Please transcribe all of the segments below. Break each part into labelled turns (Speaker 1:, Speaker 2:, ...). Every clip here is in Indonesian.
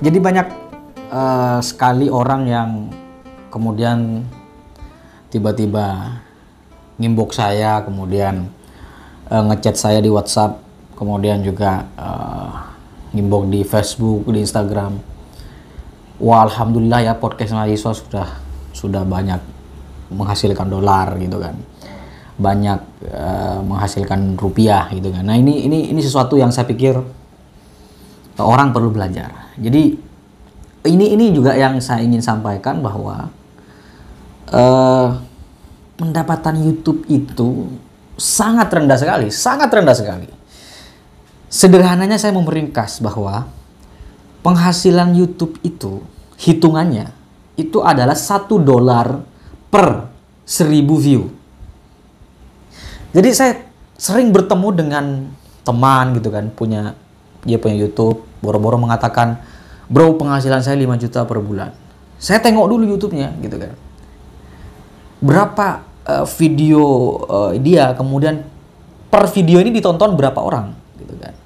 Speaker 1: Jadi banyak sekali orang yang kemudian tiba-tiba nginbox saya, kemudian ngechat saya di WhatsApp, kemudian juga nginbox di Facebook, di Instagram. Wah, alhamdulillah ya, podcast mahasiswa sudah banyak menghasilkan dolar gitu kan, banyak menghasilkan rupiah gitu kan. Nah ini sesuatu yang saya pikir orang perlu belajar. Jadi ini juga yang saya ingin sampaikan, bahwa pendapatan YouTube itu sangat rendah sekali, sangat rendah sekali. Sederhananya saya mau meringkas bahwa penghasilan YouTube itu hitungannya itu adalah $1 per 1000 view. Jadi saya sering bertemu dengan teman gitu kan, dia punya YouTube, boro-boro mengatakan, "Bro, penghasilan saya 5 juta per bulan." Saya tengok dulu YouTube-nya gitu kan. Berapa video dia, kemudian per video ini ditonton berapa orang gitu kan.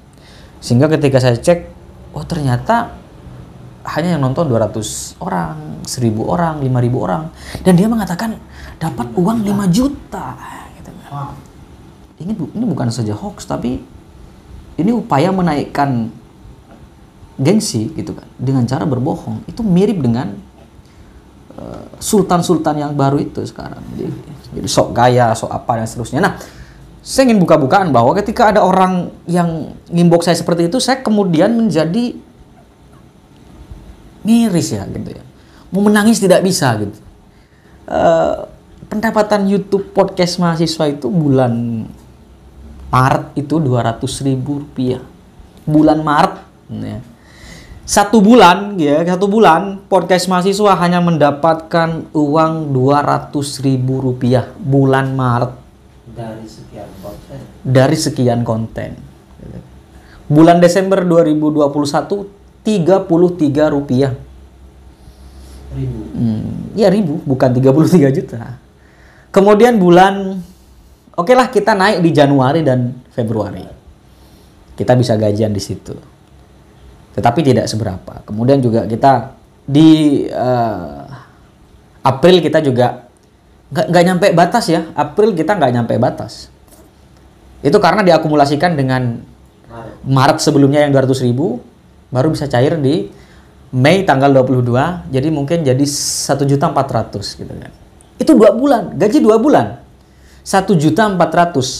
Speaker 1: Sehingga ketika saya cek, oh ternyata hanya yang nonton 200 orang, 1000 orang, 5000 orang, dan dia mengatakan dapat uang 5 juta gitu kan. Ini bukan saja hoax, tapi ini upaya menaikkan gengsi gitu kan dengan cara berbohong. Itu mirip dengan sultan-sultan yang baru itu sekarang. Jadi sok gaya, sok apa dan seterusnya. Nah, saya ingin buka-bukaan bahwa ketika ada orang yang nginbox saya seperti itu, saya kemudian menjadi miris ya gitu ya. Mau menangis tidak bisa gitu. Pendapatan YouTube podcast mahasiswa itu bulan Maret itu Rp200.000. Bulan Maret ya. Satu bulan podcast mahasiswa hanya mendapatkan uang Rp200.000 bulan Maret dari sekian konten. Bulan Desember 2021 Rp33. Ya ribu, bukan 33 juta. Kemudian okelah kita naik di Januari dan Februari. Kita bisa gajian di situ. Tetapi tidak seberapa. Kemudian juga kita di April kita juga nggak nyampe batas ya. April kita nggak nyampe batas. Itu karena diakumulasikan dengan Maret sebelumnya yang 200.000, baru bisa cair di Mei tanggal 22, jadi mungkin jadi 1.400.000 gitu kan. Itu 2 bulan, gaji 2 bulan. 1.400.000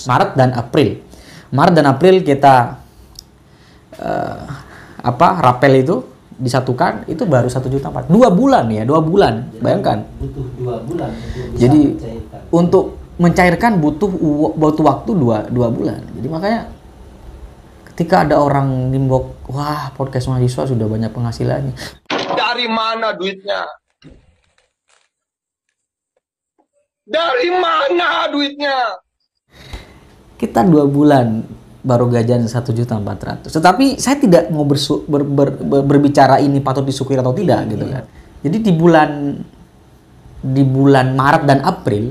Speaker 1: Maret dan April. Maret dan April kita rapel itu disatukan, itu baru 1.400.000. 2 bulan ya, 2 bulan. Bayangkan.
Speaker 2: Butuh 2 bulan untuk
Speaker 1: jadi untuk mencairkan butuh waktu 2 bulan. Jadi makanya ketika ada orang nimbok, wah podcast mahasiswa sudah banyak penghasilannya.
Speaker 3: Dari mana duitnya? Dari mana duitnya?
Speaker 1: Kita 2 bulan baru gajian 1.400.000. Tetapi saya tidak mau berbicara ini patut disyukuri atau tidak gitu kan. Jadi di bulan Maret dan April,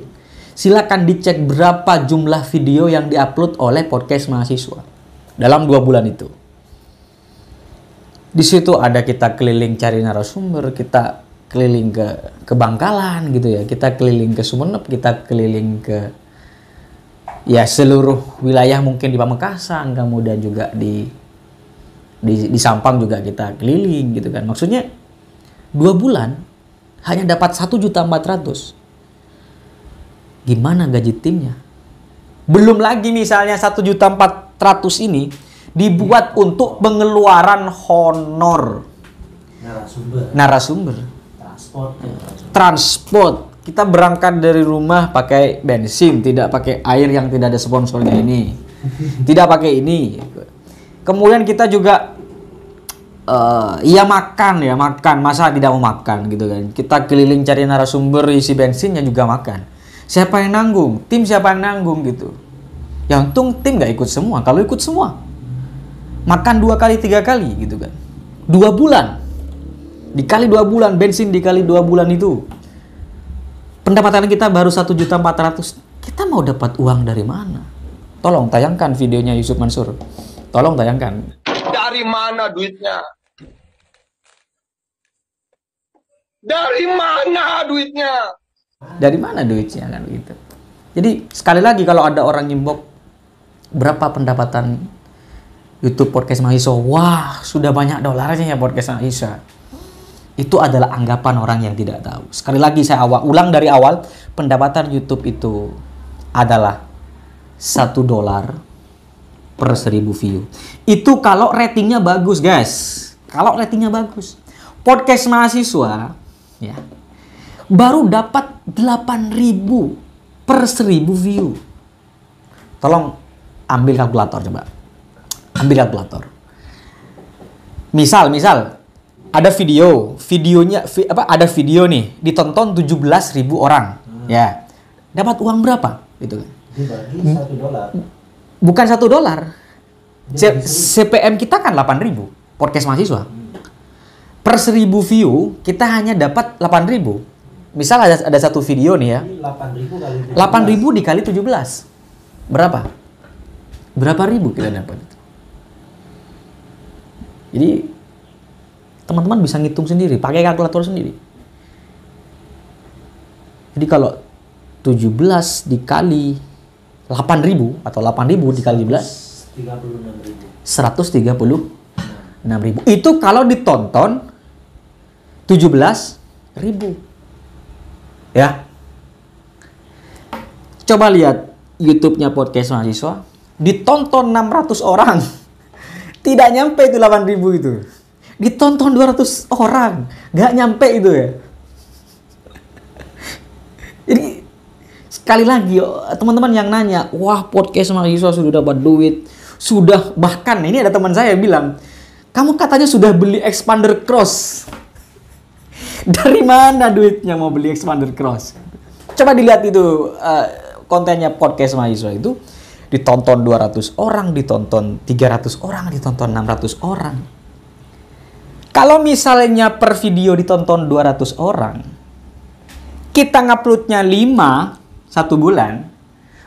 Speaker 1: silakan dicek berapa jumlah video yang diupload oleh podcast mahasiswa dalam 2 bulan itu. Di situ ada kita keliling cari narasumber, kita keliling ke Bangkalan gitu ya, kita keliling ke Sumeneb, kita keliling ke ya seluruh wilayah mungkin di Pamekasan, kemudian juga di Sampang juga kita keliling gitu kan. Maksudnya 2 bulan hanya dapat 1.400.000. Gimana gaji timnya? Belum lagi misalnya 1.400.000 ini dibuat untuk pengeluaran honor narasumber, transport. Kita berangkat dari rumah pakai bensin, tidak pakai air yang tidak ada sponsornya ini, tidak pakai ini. Kemudian kita juga makan, masa tidak mau makan gitu kan. Kita keliling cari narasumber, isi bensinnya juga makan. Siapa yang nanggung? Tim siapa yang nanggung gitu. Yang untung tim gak ikut semua. Kalau ikut semua, makan 2 kali 3 kali gitu kan. 2 bulan. Dikali 2 bulan, bensin dikali 2 bulan itu. Pendapatan kita baru 1.400.000. Kita mau dapat uang dari mana? Tolong tayangkan videonya Yusuf Mansur. Tolong tayangkan.
Speaker 3: Dari mana duitnya? Dari mana duitnya?
Speaker 1: Dari mana duitnya kan gitu. Jadi sekali lagi kalau ada orang nyimbok berapa pendapatan YouTube podcast mahasiswa, wah sudah banyak dolarnya ya podcast mahasiswa. Itu adalah anggapan orang yang tidak tahu. Sekali lagi saya ulang dari awal, pendapatan YouTube itu adalah $1 per 1000 view. Itu kalau ratingnya bagus, guys. Kalau ratingnya bagus. Podcast mahasiswa ya baru dapat 8.000 per 1000 view. Tolong ambil kalkulator coba. Ambil kalkulator. Misal ada videonya ada video nih ditonton 17.000 orang. Ya. Dapat uang berapa? Gitu kan.
Speaker 2: Dibagi $1.
Speaker 1: Bukan $1. CPM kita kan 8.000 podcast mahasiswa. Per 1000 view kita hanya dapat 8.000. Misal ada satu video nih ya.
Speaker 2: 8.000 kali
Speaker 1: 8.000 dikali 17. Berapa? Berapa ribu kita dapat? Jadi teman-teman bisa ngitung sendiri, pakai kalkulator sendiri. Jadi kalau 17 dikali 8.000 atau 8.000 dikali 17 136.000. Itu kalau ditonton 17.000. Ya. Coba lihat YouTube-nya podcast mahasiswa, ditonton 600 orang. Tidak nyampe itu 8.000 itu. Ditonton 200 orang, nggak nyampe itu ya. Jadi sekali lagi teman-teman yang nanya, wah podcast mahasiswa sudah dapat duit, sudah, bahkan ini ada teman saya bilang, kamu katanya sudah beli expander cross. Dari mana duitnya mau beli expander cross? Coba dilihat itu kontennya podcast mahasiswa itu ditonton 200 orang, ditonton 300 orang, ditonton 600 orang. Kalau misalnya per video ditonton 200 orang, kita nguploadnya 5 1 bulan,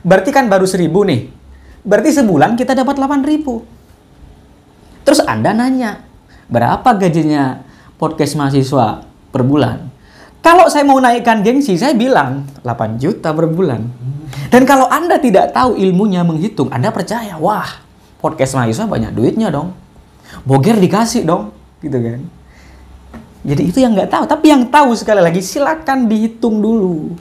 Speaker 1: berarti kan baru 1.000 nih. Berarti sebulan kita dapat 8.000. Terus Anda nanya, berapa gajinya podcast mahasiswa per bulan? Kalau saya mau naikkan gengsi, saya bilang 8 juta per bulan. Dan kalau Anda tidak tahu ilmunya menghitung, Anda percaya, wah podcast mahasiswa banyak duitnya dong. Boger dikasih dong, gitu kan. Jadi itu yang nggak tahu. Tapi yang tahu sekali lagi, silakan dihitung dulu.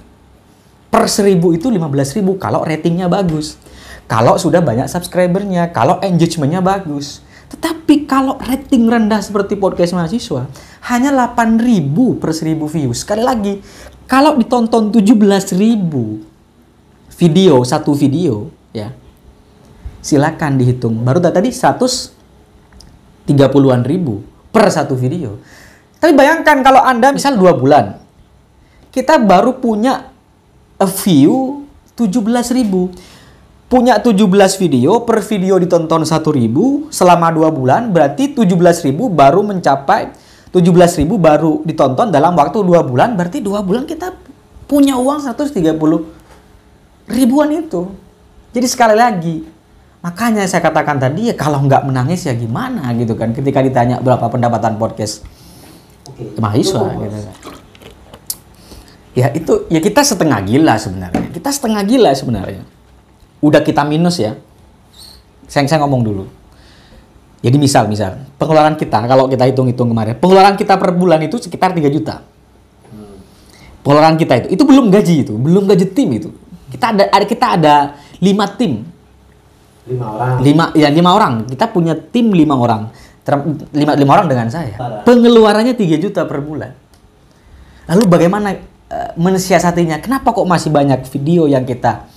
Speaker 1: Per 1.000 itu 15.000 kalau ratingnya bagus. Kalau sudah banyak subscribernya, kalau engagementnya bagus. Tetapi kalau rating rendah seperti podcast mahasiswa, hanya 8.000 per 1.000 views. Sekali lagi, kalau ditonton 17.000 video, satu video, ya, silakan dihitung. Baru tadi 130-an ribu per satu video. Tapi bayangkan kalau Anda misal 2 bulan, kita baru punya view 17.000. Punya 17 video, per video ditonton 1.000 selama 2 bulan, berarti 17.000 baru mencapai 17.000 baru ditonton dalam waktu 2 bulan, berarti 2 bulan kita punya uang 130 ribuan itu. Jadi sekali lagi, makanya saya katakan tadi, ya kalau nggak menangis ya gimana gitu kan, ketika ditanya berapa pendapatan podcast mahasiswa gitu kan. Ya itu, ya kita setengah gila sebenarnya. Kita setengah gila sebenarnya. Udah kita minus ya. Saya ngomong dulu. Jadi misal pengeluaran kita, kalau kita hitung-hitung kemarin, pengeluaran kita per bulan itu sekitar 3 juta. Pengeluaran kita itu belum gaji itu, belum gaji tim itu. Kita ada 5 tim.
Speaker 2: 5 orang.
Speaker 1: 5 orang. Kita punya tim 5 orang. 5 orang dengan saya. Pengeluarannya 3 juta per bulan. Lalu bagaimana mensiasatinya? Kenapa kok masih banyak video yang kita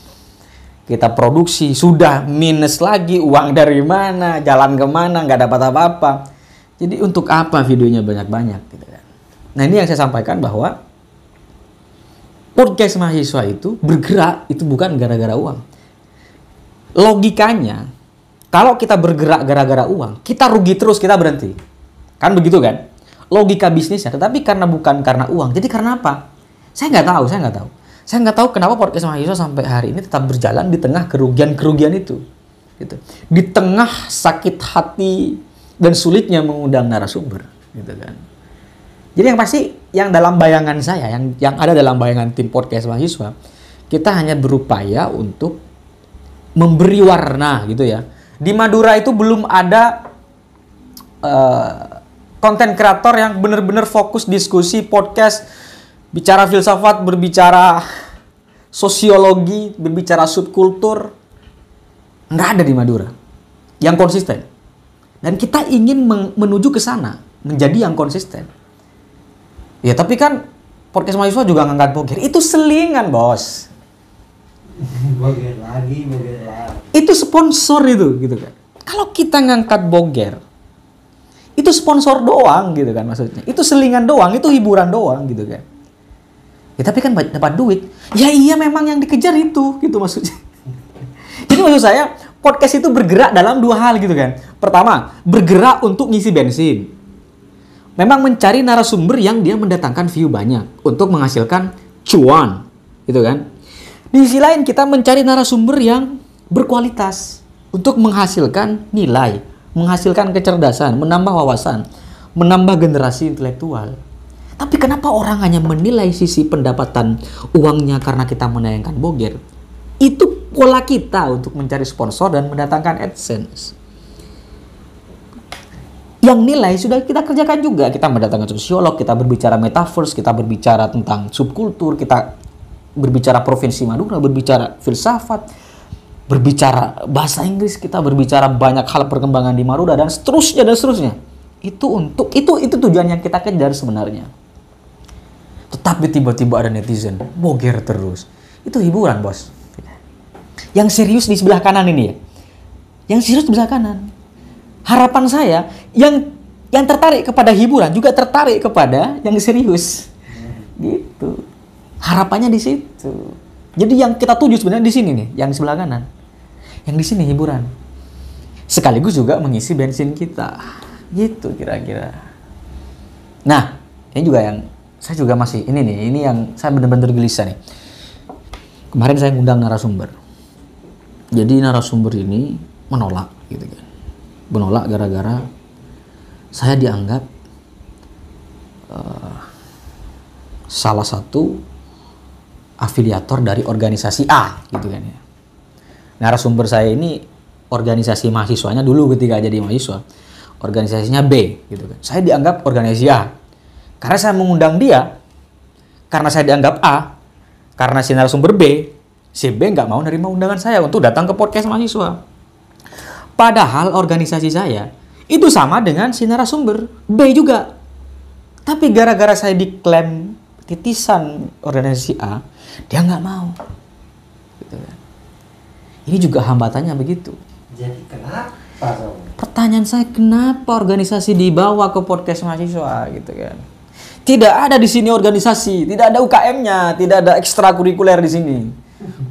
Speaker 1: produksi, sudah minus lagi, uang dari mana, jalan kemana, nggak dapat apa-apa. Jadi untuk apa videonya banyak-banyak gitu kan. Nah ini yang saya sampaikan, bahwa podcast mahasiswa itu bergerak itu bukan gara-gara uang. Logikanya, kalau kita bergerak gara-gara uang, kita rugi terus, kita berhenti. Kan begitu kan? Logika bisnisnya. Tetapi bukan karena uang. Jadi karena apa? Saya nggak tahu. Saya nggak tahu kenapa podcast mahasiswa sampai hari ini tetap berjalan di tengah kerugian-kerugian itu. Gitu. Di tengah sakit hati dan sulitnya mengundang narasumber, gitu kan. Jadi yang pasti yang dalam bayangan saya, yang ada dalam bayangan tim podcast mahasiswa, kita hanya berupaya untuk memberi warna gitu ya. Di Madura itu belum ada konten kreator yang benar-benar fokus diskusi podcast, bicara filsafat, berbicara sosiologi, berbicara subkultur. Nggak ada di Madura yang konsisten. Dan kita ingin menuju ke sana, menjadi yang konsisten. Ya tapi kan podcast mahasiswa juga ngangkat boger. Itu selingan, bos.
Speaker 2: Boger lagi.
Speaker 1: Itu sponsor itu, gitu kan. Kalau kita ngangkat boger, itu sponsor doang, gitu kan maksudnya. Itu selingan doang, itu hiburan doang, gitu kan. Ya tapi kan dapat duit. Ya iya memang yang dikejar itu, gitu maksudnya. Jadi maksud saya, podcast itu bergerak dalam dua hal gitu kan. Pertama, bergerak untuk ngisi bensin. Memang mencari narasumber yang dia mendatangkan view banyak untuk menghasilkan cuan, gitu kan. Di sisi lain kita mencari narasumber yang berkualitas untuk menghasilkan nilai, menghasilkan kecerdasan, menambah wawasan, menambah generasi intelektual. Tapi kenapa orang hanya menilai sisi pendapatan uangnya karena kita menayangkan boger? Itu pola kita untuk mencari sponsor dan mendatangkan AdSense. Yang nilai sudah kita kerjakan juga. Kita mendatangkan sosiolog, kita berbicara metaverse, kita berbicara tentang subkultur, kita berbicara provinsi Madura, berbicara filsafat, berbicara bahasa Inggris, kita berbicara banyak hal perkembangan di Madura dan seterusnya dan seterusnya. Itu tujuan yang kita kejar sebenarnya. Tetapi tiba-tiba ada netizen boger terus. Itu hiburan, bos. Yang serius di sebelah kanan ini ya. Yang serius di sebelah kanan. Harapan saya yang tertarik kepada hiburan juga tertarik kepada yang serius. Gitu. Harapannya di situ. Jadi yang kita tuju sebenarnya di sini nih, yang di sebelah kanan. Yang di sini hiburan. Sekaligus juga mengisi bensin kita. Gitu kira-kira. Nah, ini juga yang saya juga masih ini yang saya benar-benar gelisah nih. Kemarin saya ngundang narasumber. Jadi narasumber ini menolak gitu kan. Menolak gara-gara saya dianggap salah satu afiliator dari organisasi A gitu kan ya. Narasumber saya ini organisasi mahasiswanya dulu ketika jadi mahasiswa. Organisasinya B gitu kan. Saya dianggap organisasi A. Karena saya mengundang dia, karena saya dianggap A, karena si narasumber B, si B nggak mau nerima undangan saya untuk datang ke podcast mahasiswa. Padahal organisasi saya itu sama dengan si narasumber B juga. Tapi gara-gara saya diklaim titisan organisasi A, dia nggak mau. Gitu kan. Ini juga hambatannya begitu.
Speaker 2: Jadi kenapa?
Speaker 1: Pertanyaan saya, kenapa organisasi dibawa ke podcast mahasiswa gitu kan? Tidak ada di sini organisasi, tidak ada UKM-nya, tidak ada ekstrakurikuler di sini.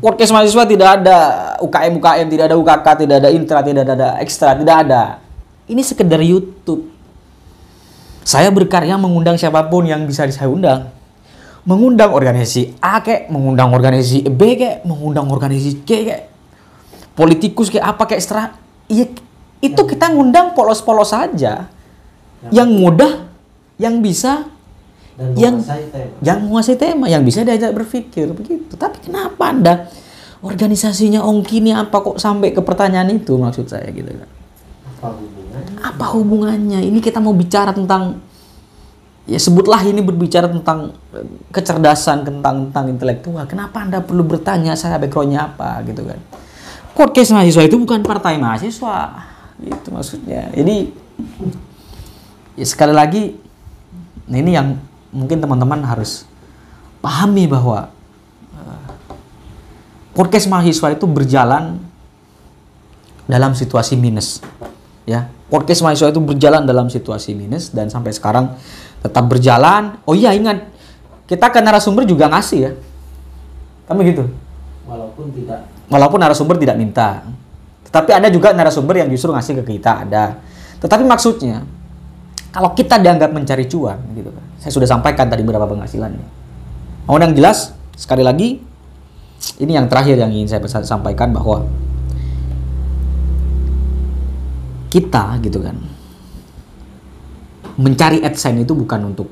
Speaker 1: Podcast mahasiswa tidak ada UKM, tidak ada UKK, tidak ada intra, tidak ada ekstra, tidak ada. Ini sekedar YouTube. Saya berkarya mengundang siapapun yang bisa saya undang. Mengundang organisasi A kek, mengundang organisasi B kek, mengundang organisasi C kek. Politikus kek apa kek ekstra. Iya, itu kita ngundang polos-polos saja. Yang mudah, yang bisa, yang menguasai tema, yang bisa diajak berpikir begitu. Tapi kenapa Anda organisasinya Ongki ini apa kok sampai ke pertanyaan itu, maksud saya gitu kan? Apa hubungannya? Ini kita mau bicara tentang, ya sebutlah ini berbicara tentang kecerdasan, tentang intelektual. Kenapa Anda perlu bertanya saya backgroundnya apa gitu kan? Podcast mahasiswa itu bukan partai mahasiswa, gitu maksudnya. Jadi ya sekali lagi, ini yang mungkin teman-teman harus pahami bahwa podcast mahasiswa itu berjalan dalam situasi minus. Ya, podcast mahasiswa itu berjalan dalam situasi minus dan sampai sekarang tetap berjalan. Oh iya, ingat, kita ke narasumber juga ngasih ya. Kan begitu. Walaupun narasumber tidak minta. Tetapi ada juga narasumber yang justru ngasih ke kita, ada. Tetapi maksudnya, kalau kita dianggap mencari cuan gitu kan. Saya sudah sampaikan tadi berapa penghasilannya. Mau yang jelas, sekali lagi, ini yang terakhir yang ingin saya sampaikan bahwa kita gitu kan, mencari AdSense itu bukan untuk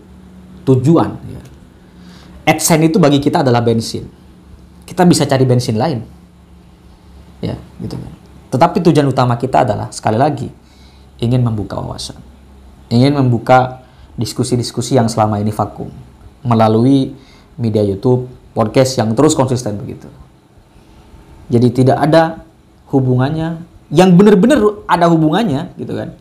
Speaker 1: tujuan. Ya. AdSense itu bagi kita adalah bensin. Kita bisa cari bensin lain. Ya, gitu kan. Tetapi tujuan utama kita adalah, sekali lagi, ingin membuka wawasan. Ingin membuka diskusi-diskusi yang selama ini vakum. Melalui media YouTube, podcast yang terus konsisten begitu. Jadi tidak ada hubungannya, yang benar-benar ada hubungannya gitu kan,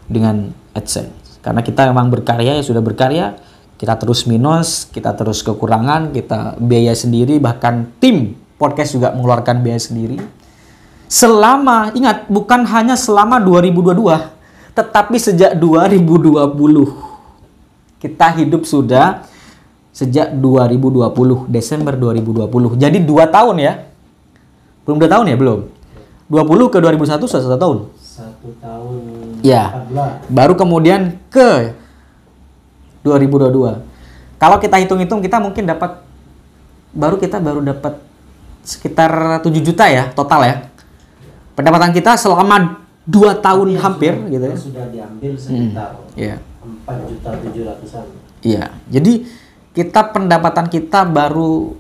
Speaker 1: dengan AdSense. Karena kita memang berkarya, ya sudah berkarya, kita terus minus, kita terus kekurangan, kita biaya sendiri, bahkan tim podcast juga mengeluarkan biaya sendiri. Selama, ingat, bukan hanya selama 2022, tetapi sejak 2020. Kita hidup sudah sejak 2020, Desember 2020. Jadi 2 tahun ya. Belum 2 tahun ya? Belum. 20 ke 2001 sudah 1 tahun.
Speaker 2: 1 tahun.
Speaker 1: Ya.
Speaker 2: 14.
Speaker 1: Baru kemudian ke 2022. Kalau kita hitung-hitung, kita mungkin dapat baru dapat sekitar 7 juta ya total ya. Pendapatan kita selama 2 tahun hampir gitu ya.
Speaker 2: Sudah diambil sekitar 4.700.000-an.
Speaker 1: Iya. Jadi kita pendapatan kita baru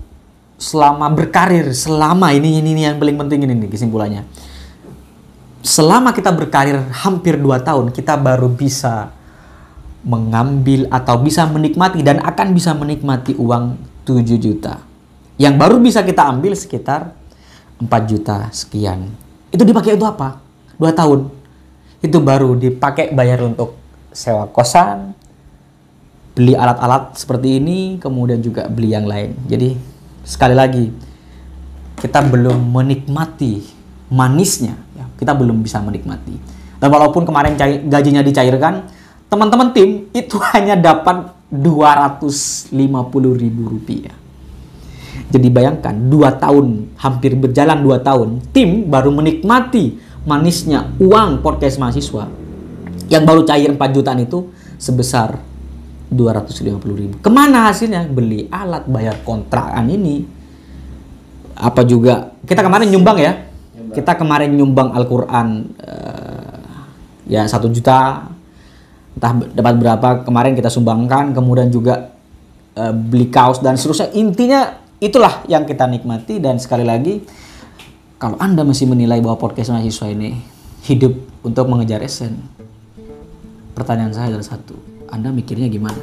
Speaker 1: selama berkarir, selama ini yang paling penting ini kesimpulannya. Selama kita berkarir hampir 2 tahun, kita baru bisa mengambil atau bisa menikmati dan akan bisa menikmati uang 7 juta. Yang baru bisa kita ambil sekitar 4 juta sekian. Itu dipakai untuk apa? 2 tahun. Itu baru dipakai bayar untuk sewa kosan, beli alat-alat seperti ini, kemudian juga beli yang lain. Jadi sekali lagi, kita belum menikmati manisnya. Ya, kita belum bisa menikmati. Dan walaupun kemarin gajinya dicairkan, teman-teman tim itu hanya dapat Rp250.000. Jadi bayangkan 2 tahun, hampir berjalan 2 tahun, tim baru menikmati manisnya uang podcast mahasiswa. Yang baru cair 4 jutaan itu sebesar 250.000. Kemana hasilnya? Beli alat, bayar kontrakan ini. Apa juga, kita kemarin nyumbang ya. Kita kemarin nyumbang Al-Quran ya 1 juta. Entah dapat berapa kemarin kita sumbangkan. Kemudian juga beli kaos dan seterusnya. Intinya itulah yang kita nikmati. Dan sekali lagi, kalau Anda masih menilai bahwa podcast mahasiswa ini hidup untuk mengejar AdSense, pertanyaan saya adalah satu, Anda mikirnya gimana?